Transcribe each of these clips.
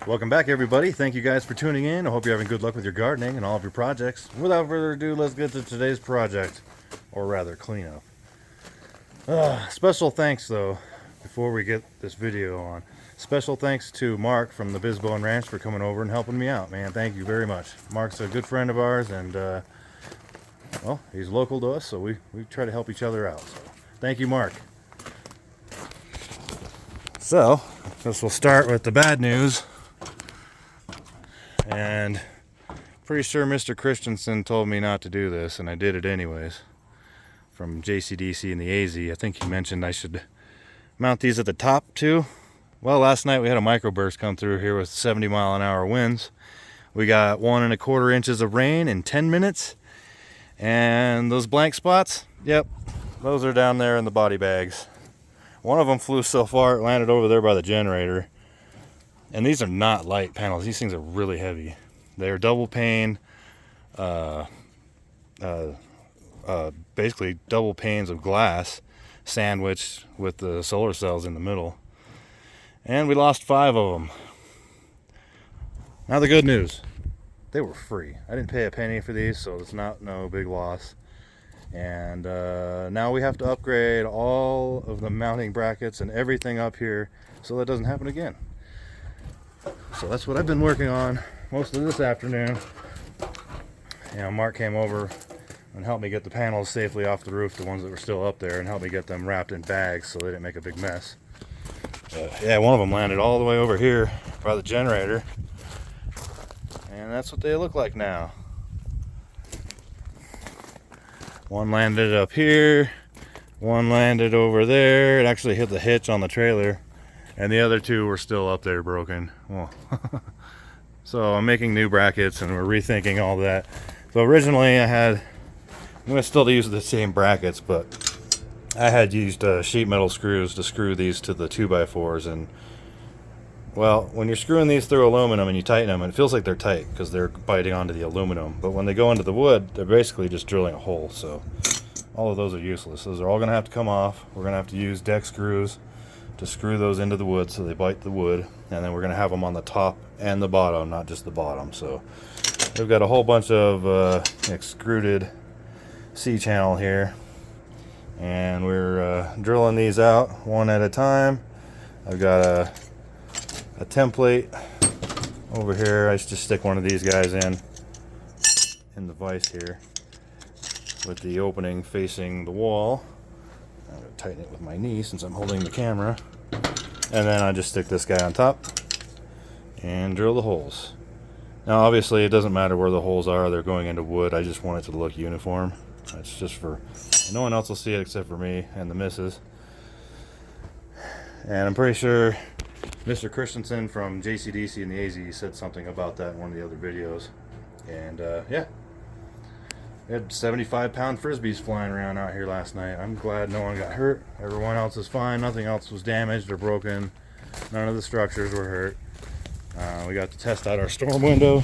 Welcome back, everybody. Thank you guys for tuning in. I hope you're having good luck with your gardening and all of your projects. Without further ado, let's get to today's project, or rather cleanup. Special thanks, though, before we get this video on. Special thanks to Mark from the Bizbone Ranch for coming over and helping me out, man. Thank you very much. Mark's a good friend of ours, and well, he's local to us, so we try to help each other out. So, thank you, Mark. So, I guess we'll start with the bad news. And pretty sure Mr. Christensen told me not to do this, and I did it anyways. From JCDC and the AZ, I think he mentioned I should mount these at the top too. Well, last night we had a microburst come through here with 70-mile-an-hour winds. We got 1¼ inches of rain in 10 minutes. And those blank spots, yep, those are down there in the body bags. One of them flew so far it landed over there by the generator. And these are not light panels. These things are really heavy. They are double pane, basically double panes of glass sandwiched with the solar cells in the middle. And we lost 5 of them. Now the good news. They were free. I didn't pay a penny for these, so it's no big loss. And now we have to upgrade all of the mounting brackets and everything up here so that doesn't happen again. So that's what I've been working on most of this afternoon. You know, Mark came over and helped me get the panels safely off the roof, the ones that were still up there, and helped me get them wrapped in bags so they didn't make a big mess. Yeah, one of them landed all the way over here by the generator, and that's what they look like now. One landed up here, one landed over there. It actually hit the hitch on the trailer. And the other 2 were still up there broken. Well, so I'm making new brackets and we're rethinking all that. So originally I'm going to still use the same brackets, but I had used sheet metal screws to screw these to the 2x4s. And well, when you're screwing these through aluminum and you tighten them, it feels like they're tight because they're biting onto the aluminum. But when they go into the wood, they're basically just drilling a hole. So all of those are useless. Those are all going to have to come off. We're going to have to use deck screws to screw those into the wood so they bite the wood, and then we're going to have them on the top and the bottom, not just the bottom. So we've got a whole bunch of extruded C-channel here, and we're drilling these out one at a time. I've got a template over here. I just stick one of these guys in the vise here with the opening facing the wall. I'm going to tighten it with my knee since I'm holding the camera. And then I just stick this guy on top and drill the holes. Now obviously it doesn't matter where the holes are, they're going into wood. I just want it to look uniform. It's just for, no one else will see it except for me and the missus. And I'm pretty sure Mr. Christensen from JCDC and the AZ said something about that in one of the other videos. And yeah. We had 75-pound frisbees flying around out here last night. I'm glad no one got hurt. Everyone else is fine. Nothing else was damaged or broken. None of the structures were hurt. We got to test out our storm window.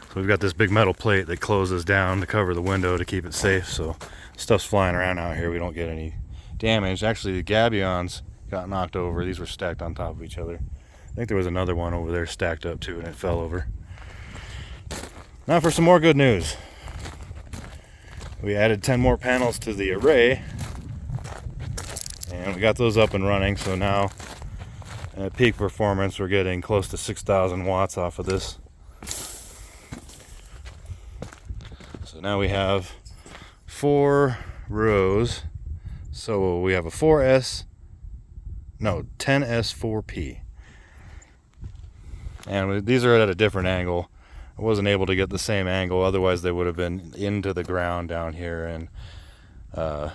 So we've got this big metal plate that closes down to cover the window to keep it safe. So stuff's flying around out here. We don't get any damage. Actually, the gabions got knocked over. These were stacked on top of each other. I think there was another one over there stacked up too, and it fell over. Now for some more good news. We added 10 more panels to the array, and we got those up and running. So now at peak performance we're getting close to 6,000 watts off of this. So now we have 4 rows. So we have a 10S4P, and these are at a different angle. I wasn't able to get the same angle, otherwise they would have been into the ground down here. And the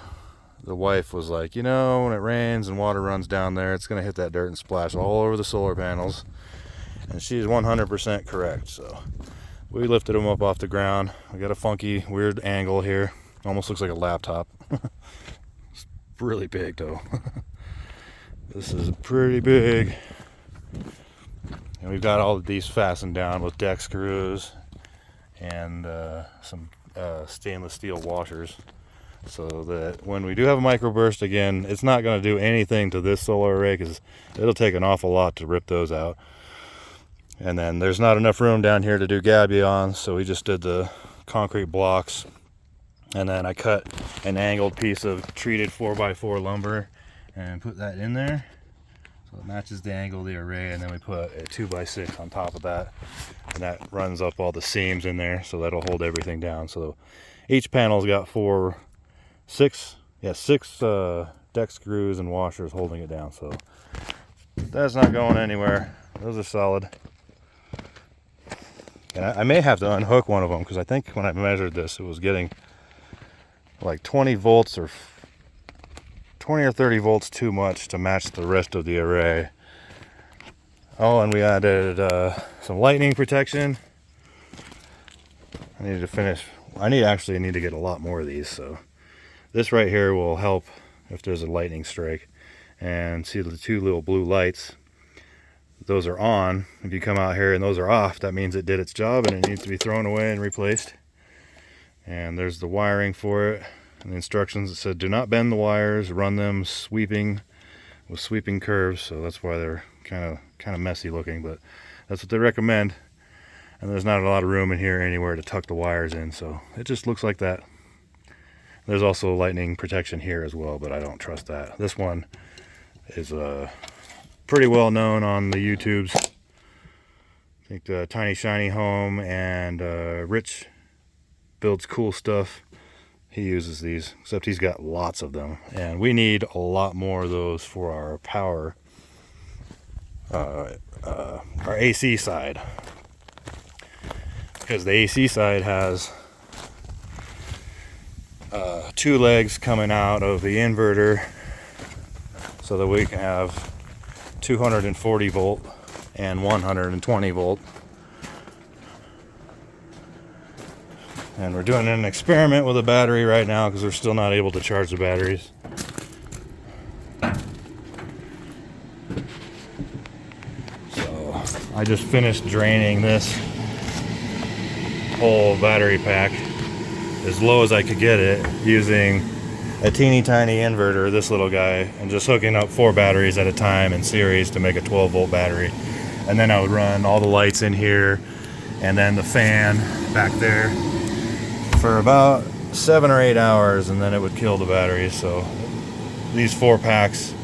wife was like, you know, when it rains and water runs down there, it's going to hit that dirt and splash all over the solar panels. And she's 100% correct. So we lifted them up off the ground. We got a funky, weird angle here. Almost looks like a laptop. It's really big though. This is pretty big. And we've got all of these fastened down with deck screws and some stainless steel washers. so that when we do have a microburst again, it's not going to do anything to this solar array because it'll take an awful lot to rip those out. And then there's not enough room down here to do gabions, so we just did the concrete blocks. And then I cut an angled piece of treated 4x4 lumber and put that in there. So it matches the angle of the array, and then we put a 2x6 on top of that. And that runs up all the seams in there, so that'll hold everything down. So each panel's got six deck screws and washers holding it down. So that's not going anywhere. Those are solid. And I may have to unhook one of them because I think when I measured this, it was getting like 20 volts or 20 or 30 volts too much to match the rest of the array. Oh, and we added some lightning protection. I need to get a lot more of these. So this right here will help if there's a lightning strike. And see the two little blue lights? Those are on. If you come out here and those are off, that means it did its job and it needs to be thrown away and replaced. And there's the wiring for it. And the instructions, it said do not bend the wires, run them with sweeping curves. So that's why they're kind of messy looking, but that's what they recommend. And there's not a lot of room in here anywhere to tuck the wires in, so it just looks like that. There's also lightning protection here as well, but I don't trust that. This one is pretty well known on the YouTubes. I think the Tiny Shiny Home and Rich builds cool stuff. He uses these, except he's got lots of them, and we need a lot more of those for our power, our AC side, because the AC side has two legs coming out of the inverter so that we can have 240 volt and 120 volt. And we're doing an experiment with a battery right now because we're still not able to charge the batteries. So I just finished draining this whole battery pack as low as I could get it using a teeny tiny inverter, this little guy, and just hooking up 4 batteries at a time in series to make a 12 volt battery. And then I would run all the lights in here and then the fan back there for about 7 or 8 hours, and then it would kill the batteries. So these 4 packs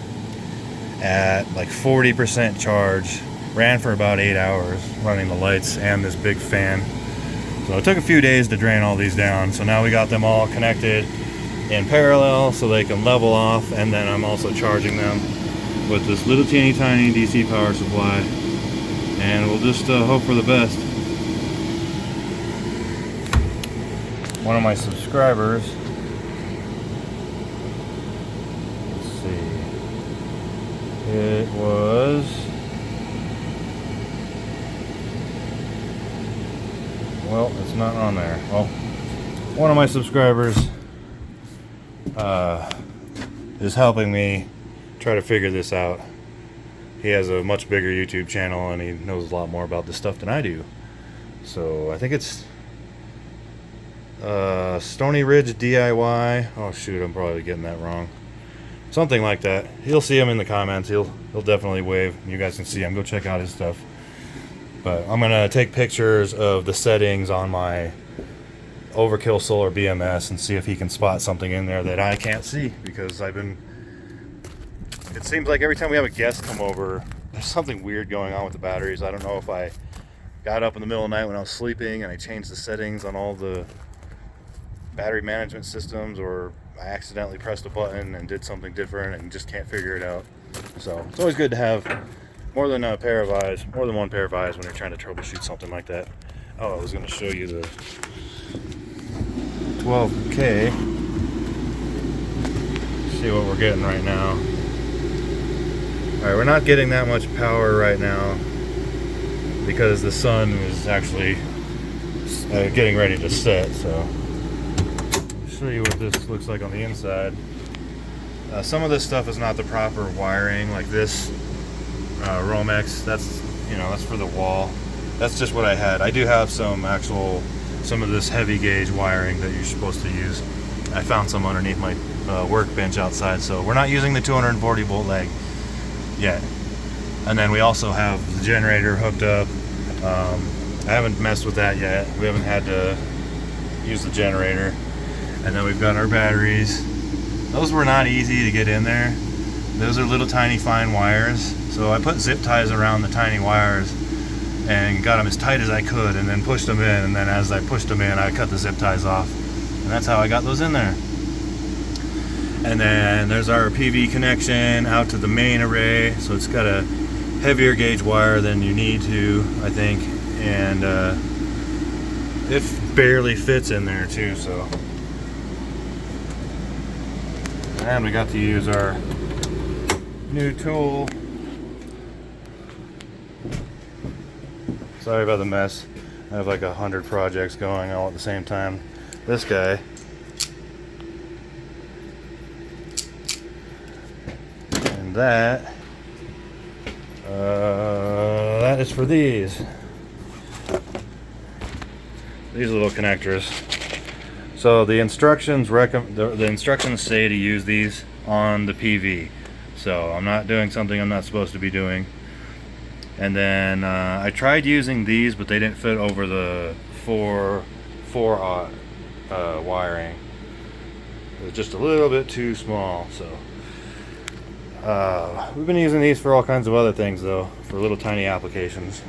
at like 40% charge ran for about 8 hours running the lights and this big fan. So it took a few days to drain all these down. So now we got them all connected in parallel so they can level off, and then I'm also charging them with this little teeny tiny DC power supply, and we'll just hope for the best. One of my subscribers, let's see, it was it's not on there. Well, one of my subscribers is helping me try to figure this out. He has a much bigger YouTube channel and he knows a lot more about this stuff than I do. So I think it's Stony Ridge DIY. Oh shoot, I'm probably getting that wrong. Something like that. You'll see him in the comments. He'll definitely wave. You guys can see him. Go check out his stuff. But I'm gonna take pictures of the settings on my Overkill Solar BMS and see if he can spot something in there that I can't see, because it seems like every time we have a guest come over, there's something weird going on with the batteries. I don't know if I got up in the middle of the night when I was sleeping and I changed the settings on all the battery management systems, or I accidentally pressed a button and did something different and just can't figure it out. So it's always good to have more than one pair of eyes when you're trying to troubleshoot something like that. Oh, I was going to show you the 12K. See what we're getting right now. Alright, we're not getting that much power right now because the sun is actually getting ready to set. So I'll show you what this looks like on the inside. Some of this stuff is not the proper wiring, like this Romex. That's for the wall. That's just what I had. I do have some of this heavy gauge wiring that you're supposed to use. I found some underneath my workbench outside, so we're not using the 240 volt leg yet. And then we also have the generator hooked up. I haven't messed with that yet. We haven't had to use the generator. And then we've got our batteries. Those were not easy to get in there. Those are little tiny fine wires. So I put zip ties around the tiny wires and got them as tight as I could, and then pushed them in. And then as I pushed them in, I cut the zip ties off. And that's how I got those in there. And then there's our PV connection out to the main array. So it's got a heavier gauge wire than you need to, I think. And it barely fits in there too, so. And we got to use our new tool. Sorry about the mess. I have like 100 projects going all at the same time. This guy. And that is for these little connectors. So the instructions the instructions say to use these on the PV. So I'm not doing something I'm not supposed to be doing. And then I tried using these, but they didn't fit over the 4/aught wiring. It was just a little bit too small. So we've been using these for all kinds of other things, though, for little tiny applications.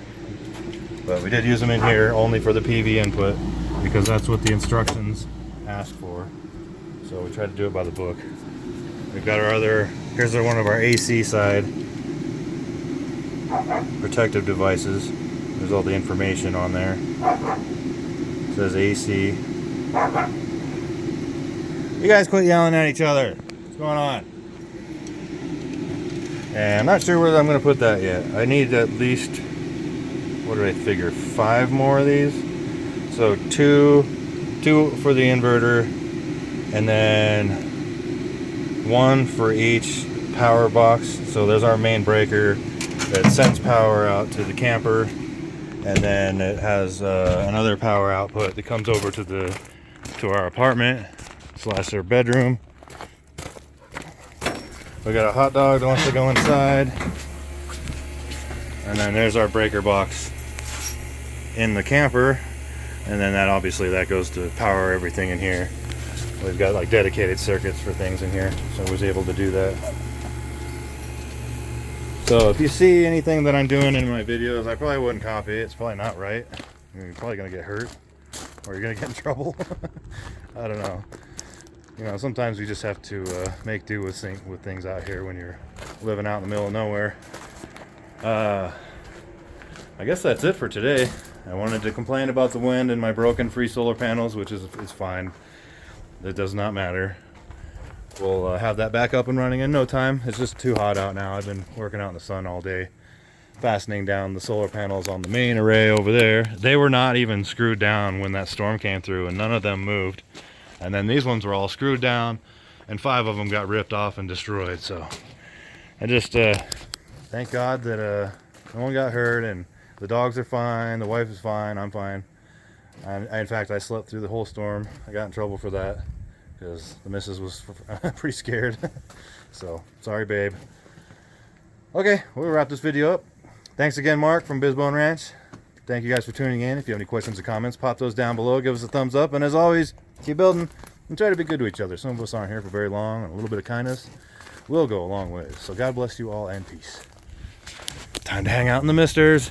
But we did use them in here only for the PV input, because that's what the instructions ask for. So we tried to do it by the book. We've got our other, here's one of our AC side protective devices. There's all the information on there. It says AC. You guys quit yelling at each other. What's going on? And I'm not sure where I'm going to put that yet. I need at least, what did I figure, 5 more of these. So two for the inverter, and then 1 for each power box. So there's our main breaker that sends power out to the camper, and then it has another power output that comes over to our apartment / their bedroom. We got a hot dog that wants to go inside, and then there's our breaker box in the camper, and then that goes to power everything in here. We've got like dedicated circuits for things in here, so I was able to do that. So if you see anything that I'm doing in my videos, I probably wouldn't copy it. It's probably not right. You're probably gonna get hurt, or you're gonna get in trouble. I don't know. You know, sometimes we just have to make do with things out here when you're living out in the middle of nowhere. I guess that's it for today. I wanted to complain about the wind and my broken free solar panels, which is fine. It does not matter. We'll have that back up and running in no time. It's just too hot out now. I've been working out in the sun all day, fastening down the solar panels on the main array over there. They were not even screwed down when that storm came through, and none of them moved. And then these ones were all screwed down, and 5 of them got ripped off and destroyed. So I just thank God that no one got hurt, and the dogs are fine, the wife is fine, I'm fine. In fact, I slept through the whole storm. I got in trouble for that because the missus was pretty scared. So sorry, babe. Okay, we'll wrap this video up. Thanks again, Mark from Bizbone Ranch. Thank you guys for tuning in. If you have any questions or comments, pop those down below. Give us a thumbs up. And as always, keep building and try to be good to each other. Some of us aren't here for very long, and a little bit of kindness will go a long way. So God bless you all, and peace. Time to hang out in the misters.